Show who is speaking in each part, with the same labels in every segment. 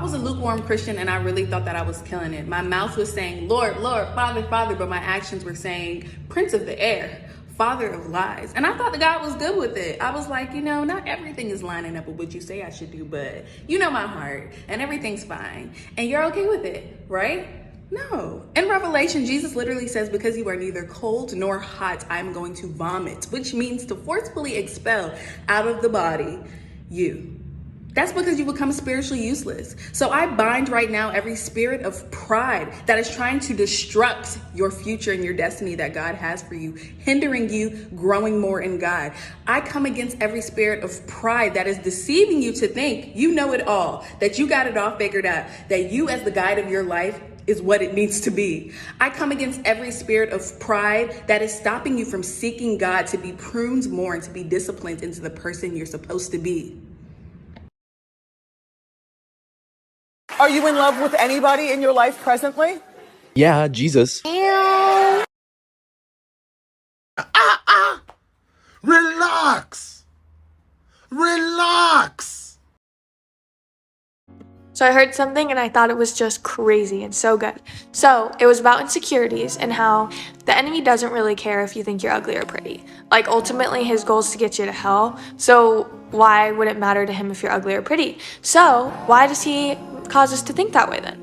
Speaker 1: was a lukewarm Christian and I really thought that I was killing it. My mouth was saying, Lord, Lord, Father, Father, but my actions were saying, Prince of the air, Father of lies. And I thought that God was good with it. I was like, not everything is lining up with what you say I should do, but you know my heart and everything's fine. And you're okay with it, right? No. In Revelation, Jesus literally says, because you are neither cold nor hot, I'm going to vomit, which means to forcefully expel out of the body you. That's because you become spiritually useless. So I bind right now every spirit of pride that is trying to destruct your future and your destiny that God has for you, hindering you growing more in God. I come against every spirit of pride that is deceiving you to think you know it all, that you got it all figured out, that you as the guide of your life is what it needs to be. I come against every spirit of pride that is stopping you from seeking God to be pruned more and to be disciplined into the person you're supposed to be.
Speaker 2: Are you in love with anybody in your life presently?
Speaker 3: Yeah, Jesus.
Speaker 4: Relax. Relax.
Speaker 5: So I heard something and I thought it was just crazy and so good. So it was about insecurities and how the enemy doesn't really care if you think you're ugly or pretty. Like ultimately his goal is to get you to hell. So why would it matter to him if you're ugly or pretty? So why does he cause us to think that way then?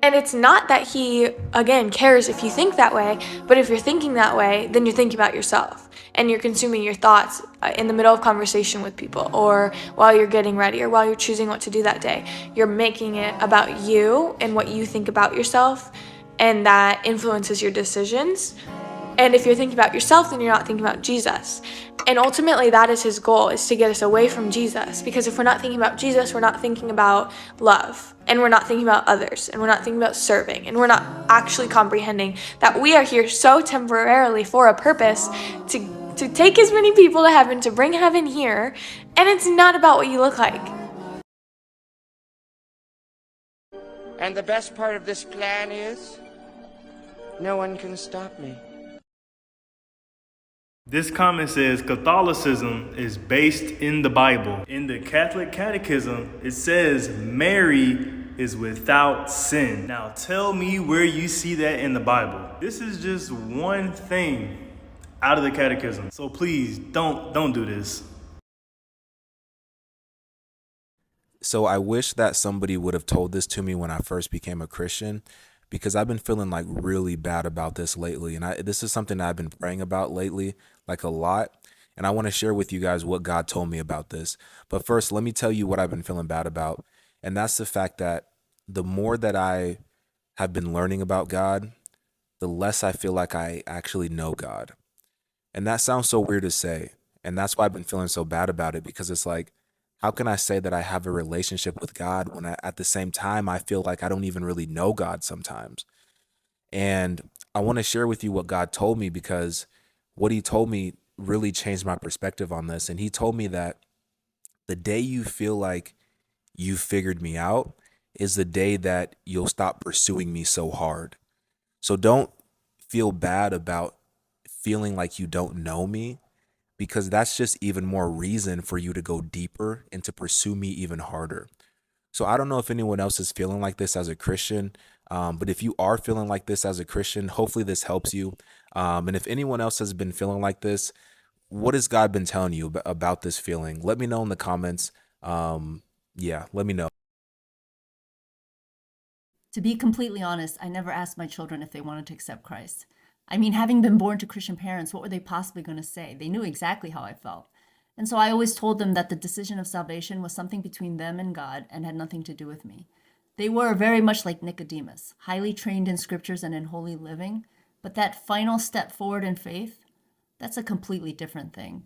Speaker 5: And it's not that he, again, cares if you think that way, but if you're thinking that way, then you're thinking about yourself and you're consuming your thoughts in the middle of conversation with people or while you're getting ready or while you're choosing what to do that day. You're making it about you and what you think about yourself, and that influences your decisions. And if you're thinking about yourself, then you're not thinking about Jesus. And ultimately, that is his goal, is to get us away from Jesus. Because if we're not thinking about Jesus, we're not thinking about love. And we're not thinking about others. And we're not thinking about serving. And we're not actually comprehending that we are here so temporarily for a purpose to take as many people to heaven, to bring heaven here. And it's not about what you look like.
Speaker 6: And the best part of this plan is, no one can stop me.
Speaker 7: This comment says Catholicism is based in the Bible. In the Catholic Catechism, it says Mary is without sin. Now tell me where you see that in the Bible. This is just one thing out of the Catechism. So please don't do this.
Speaker 3: So I wish that somebody would have told this to me when I first became a Christian, because I've been feeling like really bad about this lately. And this is something that I've been praying about lately, like a lot. And I want to share with you guys what God told me about this. But first, let me tell you what I've been feeling bad about. And that's the fact that the more that I have been learning about God, the less I feel like I actually know God. And that sounds so weird to say. And that's why I've been feeling so bad about it, because it's like, how can I say that I have a relationship with God when at the same time I feel like I don't even really know God sometimes? And I want to share with you what God told me, because what he told me really changed my perspective on this. And he told me that the day you feel like you figured me out is the day that you'll stop pursuing me so hard. So don't feel bad about feeling like you don't know me, because that's just even more reason for you to go deeper and to pursue me even harder. So I don't know if anyone else is feeling like this as a Christian, but if you are feeling like this as a Christian, hopefully this helps you. And if anyone else has been feeling like this, what has God been telling you about this feeling? Let me know in the comments. Yeah, let me know.
Speaker 8: To be completely honest, I never asked my children if they wanted to accept Christ. I mean, having been born to Christian parents, what were they possibly going to say? They knew exactly how I felt. And so I always told them that the decision of salvation was something between them and God and had nothing to do with me. They were very much like Nicodemus, highly trained in scriptures and in holy living, but that final step forward in faith, that's a completely different thing.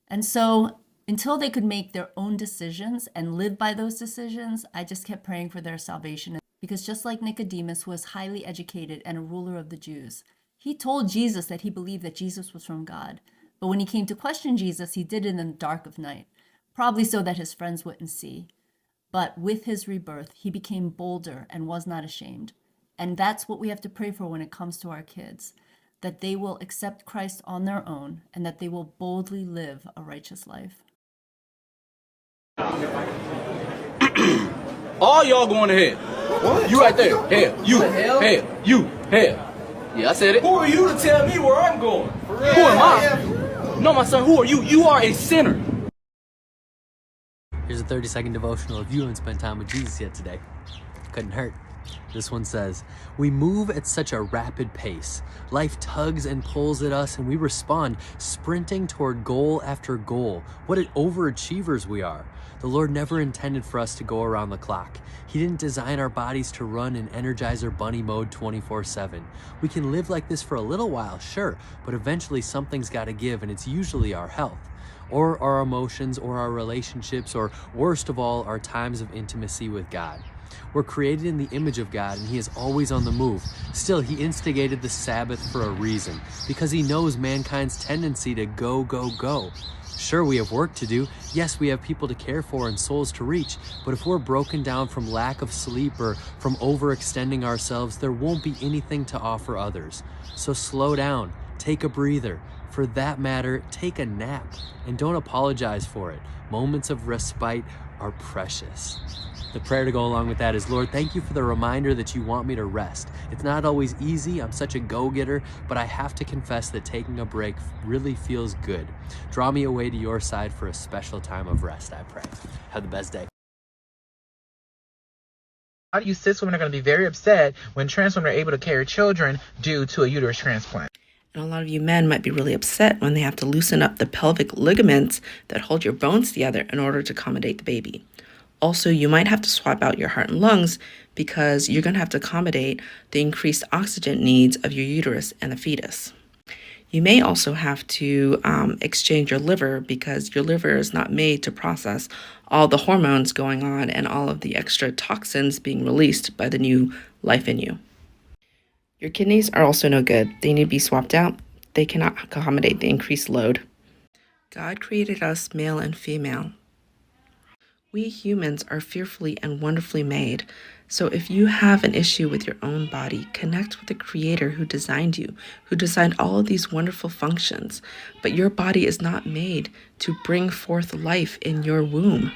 Speaker 8: And so until they could make their own decisions and live by those decisions, I just kept praying for their salvation. Because just like Nicodemus, who was highly educated and a ruler of the Jews, he told Jesus that he believed that Jesus was from God. But when he came to question Jesus, he did it in the dark of night, probably so that his friends wouldn't see. But with his rebirth, he became bolder and was not ashamed. And that's what we have to pray for when it comes to our kids, that they will accept Christ on their own and that they will boldly live a righteous life.
Speaker 9: All y'all going to hell. What? You right there. Hell. You. Hell. You. Hell. Yeah, I said it. Who are you to tell me where I'm going? Who am I? No, my son, who are you? You are a sinner.
Speaker 10: Here's a 30-second devotional if you haven't spent time with Jesus yet today. Couldn't hurt. This one says, we move at such a rapid pace. Life tugs and pulls at us and we respond, sprinting toward goal after goal. What overachievers we are. The Lord never intended for us to go around the clock. He didn't design our bodies to run in Energizer Bunny mode 24/7. We can live like this for a little while, sure, but eventually something's got to give, and it's usually our health, or our emotions, or our relationships, or worst of all, our times of intimacy with God. We're created in the image of God, and He is always on the move. Still, He instigated the Sabbath for a reason, because He knows mankind's tendency to go, go, go. Sure, we have work to do. Yes, we have people to care for and souls to reach. But if we're broken down from lack of sleep or from overextending ourselves, there won't be anything to offer others. So slow down, take a breather. For that matter, take a nap, and don't apologize for it. Moments of respite are precious. The prayer to go along with that is, Lord, thank you for the reminder that you want me to rest. It's not always easy. I'm such a go-getter, but I have to confess that taking a break really feels good. Draw me away to your side for a special time of rest, I pray. Have the best day.
Speaker 11: A lot of you cis women are going to be very upset when trans women are able to carry children due to a uterus transplant.
Speaker 12: And a lot of you men might be really upset when they have to loosen up the pelvic ligaments that hold your bones together in order to accommodate the baby. Also, you might have to swap out your heart and lungs because you're going to have to accommodate the increased oxygen needs of your uterus and the fetus. You may also have to exchange your liver because your liver is not made to process all the hormones going on and all of the extra toxins being released by the new life in you. Your kidneys are also no good. They need to be swapped out. They cannot accommodate the increased load. God created us male and female. We humans are fearfully and wonderfully made. So if you have an issue with your own body, connect with the Creator who designed you, who designed all of these wonderful functions. But your body is not made to bring forth life in your womb.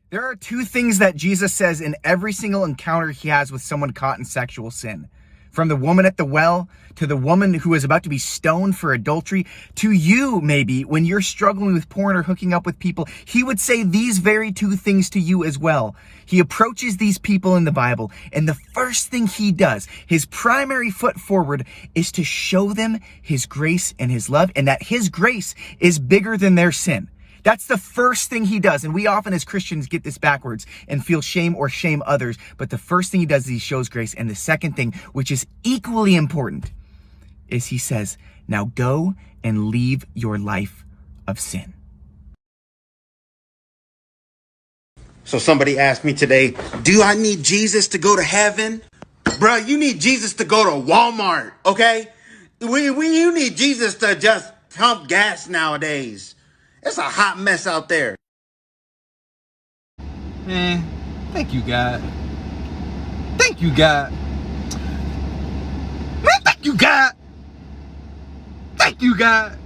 Speaker 13: There are two things that Jesus says in every single encounter he has with someone caught in sexual sin. From the woman at the well, to the woman who is about to be stoned for adultery, to you maybe when you're struggling with porn or hooking up with people, he would say these very two things to you as well. He approaches these people in the Bible, and the first thing he does, his primary foot forward, is to show them his grace and his love, and that his grace is bigger than their sin. That's the first thing he does. And we often as Christians get this backwards and feel shame or shame others. But the first thing he does is he shows grace. And the second thing, which is equally important, is he says, now go and leave your life of sin.
Speaker 4: So somebody asked me today, do I need Jesus to go to heaven? Bruh, you need Jesus to go to Walmart, okay? You need Jesus to just pump gas nowadays. It's a hot mess out there.
Speaker 14: Man, thank you, God. Thank you, God. Man, thank you, God. Thank you, God.